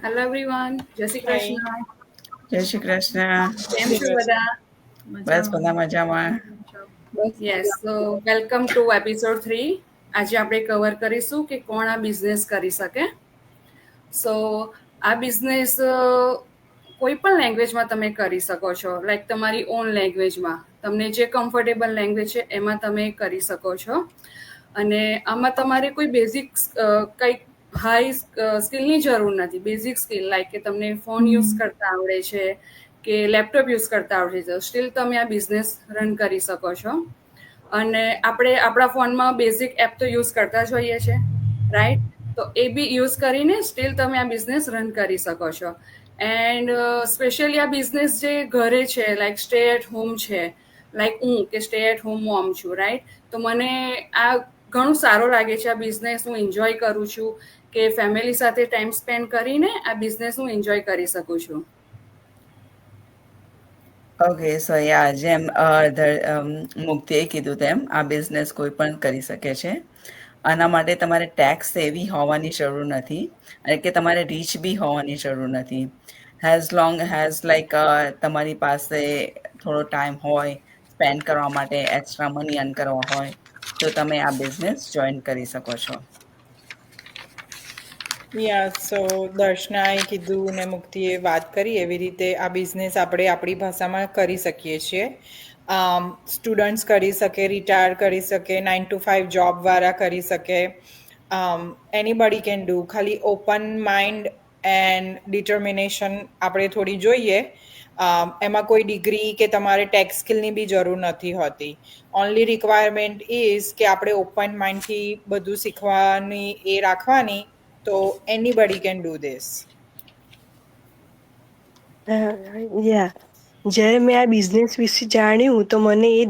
Hello everyone, જય શ્રી હાય. કૃષ્ણ. જય શ્રી કૃષ્ણ. કેમ શ્રી છો કૃષ્ણ. બધા? બસ બધા મજામાં. Yes, so welcome to episode 3. આજે આપણે કવર કરીશું કે કોણ આ બિઝનેસ કરી શકે. સો આ બિઝનેસ કોઈ પણ લેંગ્વેજમાં તમે કરી શકો છો, લાઈક તમારી ઓન લેંગ્વેજમાં. તમને જે કમ્ફર્ટેબલ લેંગ્વેજ છે એમાં તમે કરી શકો છો. અને આમાં તમારે કોઈ બેઝિક કંઈક હાઈ સ્કિલની જરૂર નથી. બેઝિક સ્કિલ લાઈક કે તમને ફોન યુઝ કરતા આવડે છે કે લેપટોપ યુઝ કરતા આવડે છે, સ્ટીલ તમે આ બિઝનેસ રન કરી શકો છો. અને આપણે આપણા ફોનમાં બેઝિક એપ તો યુઝ કરતા જ હોઈએ છીએ, રાઈટ? તો એ બી યુઝ કરીને સ્ટીલ તમે આ બિઝનેસ રન કરી શકો છો. એન્ડ સ્પેશિયલી આ બિઝનેસ જે ઘરે છે, લાઈક સ્ટે એટ હોમ છે, લાઈક હું કે સ્ટે એટ હોમ મોમ છું, રાઈટ? તો મને આ ઘણું સારું લાગે છે. આ બિઝનેસ હું એન્જોય કરું છું કે ફેમિલી સાથે ટાઈમ સ્પેન્ડ કરીને આ બિઝનેસ હું એન્જોય કરી શકું છું. ઓકે, સો જેમ મુક્તિએ કીધું તેમ આ બિઝનેસ કોઈ પણ કરી શકે છે. આના માટે તમારે ટેક્સ સેવી હોવાની જરૂર નથી અને કે તમારે રીચ બી હોવાની જરૂર નથી. હેઝ લોંગ હેઝ લાઈક તમારી પાસે થોડો ટાઈમ હોય સ્પેન્ડ કરવા માટે, એક્સ્ટ્રા મની અર્ન કરવા હોય તો તમે આ બિઝનેસ જોઈન કરી શકો છો. સો દર્શનાએ કીધું ને મુક્તિએ વાત કરી એવી રીતે આ બિઝનેસ આપણે આપણી ભાષામાં કરી શકીએ છીએ. સ્ટુડન્ટ્સ કરી શકે, રિટાયર કરી શકે, 9 to 5 જોબવાળા કરી શકે. Anybody can do. ખાલી ઓપન માઇન્ડ એન્ડ ડિટર્મિનેશન આપણે થોડી જોઈએ. એમાં કોઈ ડિગ્રી કે તમારે ટેક્સ સ્કિલની બી જરૂર નથી હોતી. ઓનલી રિક્વાયરમેન્ટ ઇઝ કે આપણે ઓપન માઇન્ડથી બધું શીખવાની એ રાખવાની. તો એનીબડી કેન ડુ ધીસ. જ્યારે મેં આ બિઝનેસ વિશે જાણ્યું તો મને એ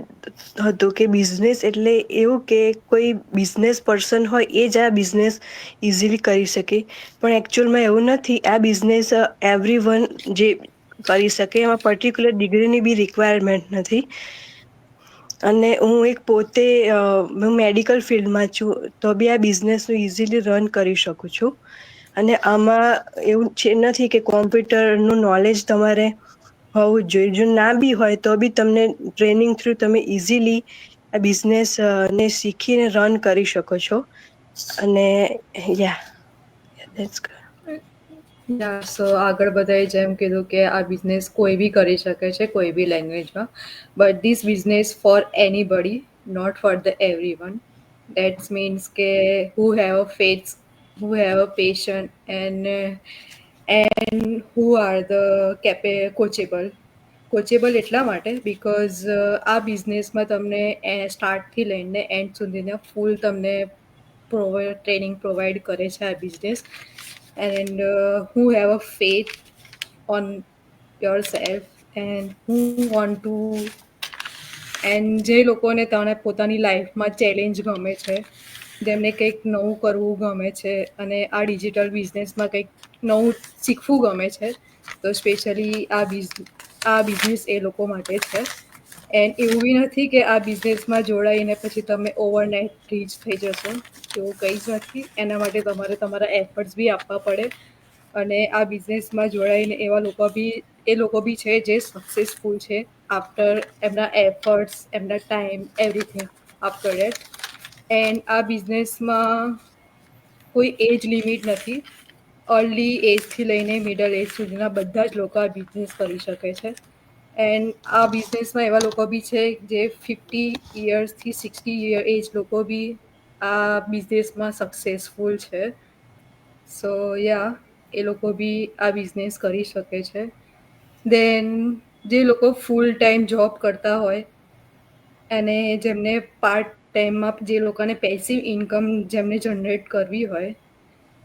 હતું કે બિઝનેસ એટલે એવું કે કોઈ બિઝનેસ પર્સન હોય એ જ આ બિઝનેસ ઇઝીલી કરી શકે, પણ એકચ્યુઅલમાં એવું નથી. આ બિઝનેસ એવરીવન જે કરી શકે, એમાં પર્ટિક્યુલર ડિગ્રીની બી રિક્વાયરમેન્ટ નથી. અને હું એક પોતે મેડિકલ ફિલ્ડમાં છું, તો બી આ બિઝનેસ હું ઇઝીલી રન કરી શકું છું. અને આમાં એવું છે નથી કે કોમ્પ્યુટરનું નોલેજ તમારે હોવું જ જોઈએ. જો ના બી હોય તો બી તમને ટ્રેનિંગ થ્રુ તમે ઇઝીલી આ બિઝનેસ ને શીખીને રન કરી શકો છો. અને સો આગળ બધાએ જેમ કીધું કે આ બિઝનેસ કોઈ બી કરી શકે છે, કોઈ બી લેંગ્વેજમાં. But this business for anybody, not for the every one. That means કે who have a faith, who have a patient and who are the coachable એટલા માટે બિકોઝ આ બિઝનેસમાં તમને સ્ટાર્ટથી લઈને એન્ડ સુધીને ફૂલ તમને ટ્રેનિંગ પ્રોવાઈડ કરે છે આ business. And who have a faith on yourself and who want to and જે લોકોને તને પોતાની લાઈફમાં ચેલેન્જ ગમે છે, જેમને કંઈક નવું કરવું ગમે છે અને આ ડિજિટલ બિઝનેસમાં કંઈક નવું શીખવું ગમે છે, તો સ્પેશિયલી આ બિઝનેસ એ લોકો માટે છે. એન્ડ એવું બી નથી કે આ બિઝનેસમાં જોડાઈને પછી તમે ઓવરનાઇટ રીચ થઈ જશો, એવું કંઈ જ નથી. એના માટે તમારે તમારા એફર્ટ્સ બી આપવા પડે. અને આ બિઝનેસમાં જોડાઈને એ લોકો બી છે જે સક્સેસફુલ છે આફ્ટર એમના એફર્ટ્સ, એમના time, everything after date. And આ બિઝનેસમાં કોઈ એજ લિમિટ નથી. અર્લી એજથી લઈને મિડલ એજ સુધીના બધા જ લોકો આ બિઝનેસ કરી શકે છે. એન્ડ આ બિઝનેસમાં એવા લોકો બી છે જે 50 યર્સથી 60 એજ લોકો બી આ બિઝનેસમાં સક્સેસફુલ છે. સો એ લોકો બી આ બિઝનેસ કરી શકે છે. દેન જે લોકો ફૂલ ટાઈમ જોબ કરતા હોય અને જેમને પાર્ટ ટાઈમમાં જે લોકોને પેસિવ ઇન્કમ જેમને જનરેટ કરવી હોય,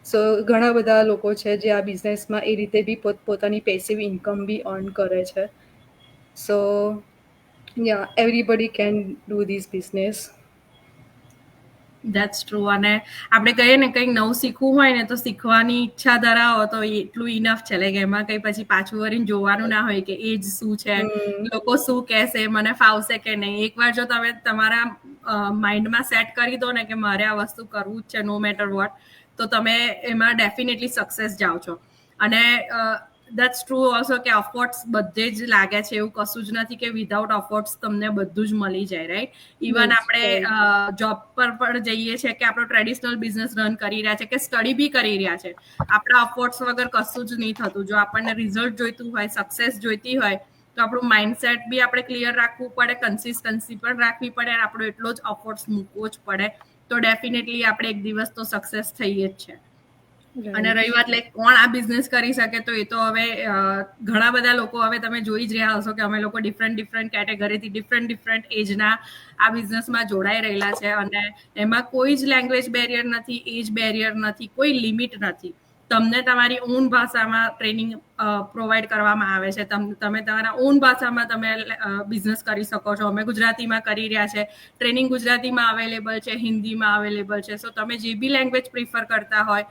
સો ઘણા બધા લોકો છે જે આ બિઝનેસમાં એ રીતે બી પોતાની પેસિવ ઇન્કમ બી અર્ન કરે છે. So everybody can do this business. That's true. અને આપણે કહીએ ને કંઈક નવું શીખવું હોય ને તો શીખવાની ઈચ્છા ધરાવો તો એટલું ઇનફ છે. લાઈક એમાં કંઈ પછી પાછું વળીને જોવાનું ના હોય કે એજ શું છે, લોકો શું કહેશે, મને ફાવશે કે નહીં. એકવાર જો તમે તમારા માઇન્ડમાં સેટ કરી દો ને કે મારે આ વસ્તુ કરવું જ છે નો મેટર વોટ, તો તમે એમાં ડેફિનેટલી સક્સેસ જાઓ છો. અને દેટ્સ ટ્રુ ઓલ્સો કે અફોર્ડ્સ બધે જ લાગે છે, એવું કશું જ નથી કે વિધાઉટ અફોર્ડ્સ તમને બધું જ મળી જાય, રાઈટ? ઇવન Yes, આપણે right. જોબ પર પણ જઈએ છીએ કે આપણો ટ્રેડિશનલ બિઝનેસ રન કરી રહ્યા છે કે સ્ટડી બી કરી રહ્યા છે, આપણા અફોર્ડ્સ વગર કશું જ નહીં થતું. જો આપણને રિઝલ્ટ જોઈતું હોય, સક્સેસ જોઈતી હોય, તો આપણું માઇન્ડસેટ બી આપણે ક્લિયર રાખવું પડે, કન્સિસ્ટન્સી પણ રાખવી પડે, અને આપણો એટલો જ અફોર્ટ્સ મૂકવો જ પડે. તો ડેફિનેટલી આપણે એક દિવસ તો સક્સેસ થઈએ જ છે. અને રહી વાત લાઈક કોણ આ બિઝનેસ કરી શકે, તો એ તો હવે ઘણા બધા લોકો, હવે તમે જોઈ જ રહ્યા હશો કે અમે લોકો ડિફરન્ટ કેટેગરીથી ડિફરન્ટ એજના આ બિઝનેસમાં જોડાઈ રહેલા છે. અને એમાં કોઈ જ લેંગ્વેજ બેરિયર નથી, એજ બેરિયર નથી, કોઈ લિમિટ નથી. તમને તમારી ઓન ભાષામાં ટ્રેનિંગ પ્રોવાઈડ કરવામાં આવે છે. તમે તમારા ઓન ભાષામાં તમે બિઝનેસ કરી શકો છો. અમે ગુજરાતીમાં કરી રહ્યા છે, ટ્રેનિંગ ગુજરાતીમાં અવેલેબલ છે, હિન્દીમાં અવેલેબલ છે. સો તમે જે બી લેંગ્વેજ પ્રિફર કરતા હોય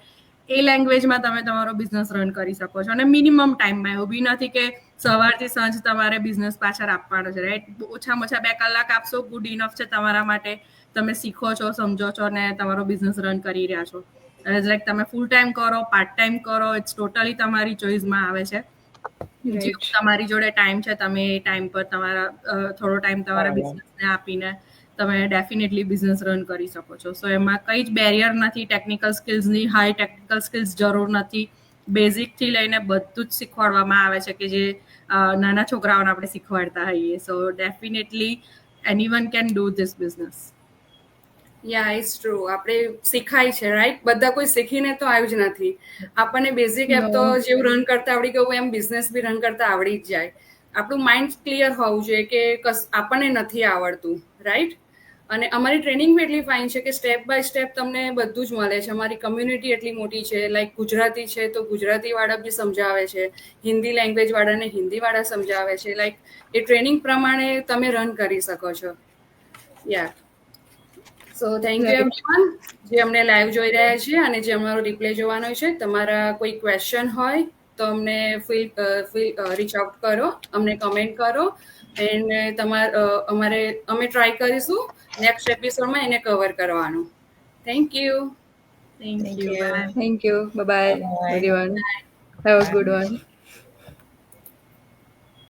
એ લેંગ્વેજમાં તમે તમારો બિઝનેસ રન કરી શકો છો. અને મિનિમમ ટાઈમમાં, એવું બી નથી કે સવારથી સાંજ તમારે બિઝનેસ પાછળ આપવાનો છે, રાઈટ? ઓછામાં ઓછા 2 કલાક આપશો, ગુડ ઇનફ છે તમારા માટે. તમે શીખો છો, સમજો છો, અને તમારો બિઝનેસ રન કરી રહ્યા છો. લાઈક તમે ફૂલ ટાઈમ કરો, પાર્ટ ટાઈમ કરો, ઇટ્સ ટોટલી તમારી ચોઇસમાં આવે છે. Right. તમારી જોડે ટાઈમ છે, તમે એ ટાઈમ પર તમારા થોડો ટાઈમ તમારા બરાબર. બિઝનેસને આપીને તમે ડેફિનેટલી બિઝનેસ રન કરી શકો છો. સો એમાં કંઈ જ બેરિયર નથી. ટેકનિકલ સ્કિલ્સની હાઈ ટેકનિકલ સ્કિલ્સ જરૂર નથી. બેઝિકથી લઈને બધું જ શીખવાડવામાં આવે છે કે જે નાના છોકરાઓને આપણે શીખવાડતા હોઈએ. So definitely anyone can do this business. Yeah it's true. આપણે શીખાય છે, રાઈટ? બધા કોઈ શીખીને તો આવ્યું જ નથી. આપણને બેઝિક એપ તો No. જેવું રન કરતા આવડી ગયું એમ બિઝનેસ બી રન કરતા આવડી જ જાય. આપણું માઇન્ડ ક્લિયર હોવું જોઈએ કે આપણને નથી આવડતું, રાઈટ? અને અમારી ટ્રેનિંગ બી એટલી ફાઇન છે કે સ્ટેપ બાય સ્ટેપ તમને બધું જ મળે છે. અમારી કમ્યુનિટી એટલી મોટી છે. લાઈક ગુજરાતી છે તો ગુજરાતીવાળા બી સમજાવે છે, હિન્દી લેંગ્વેજવાળાને હિન્દીવાળા સમજાવે છે. લાઈક એ ટ્રેનિંગ પ્રમાણે તમે રન કરી શકો છો. Yeah. So thank you Right. Everyone જે અમને લાઈવ જોઈ રહ્યા છે અને જે અમારો રિપ્લે જોવાનો છે. તમારા કોઈ ક્વેશ્ચન હોય તો અમને રીચ આઉટ કરો, અમને કમેન્ટ કરો, એન્ડ અમે ટ્રાય કરીશું નેક્સ્ટ એપિસોડમાં એને કવર કરવાનું. Thank you. Thank Thank you. you. Bye. Thank you. Bye bye, Bye. everyone. Have a good one.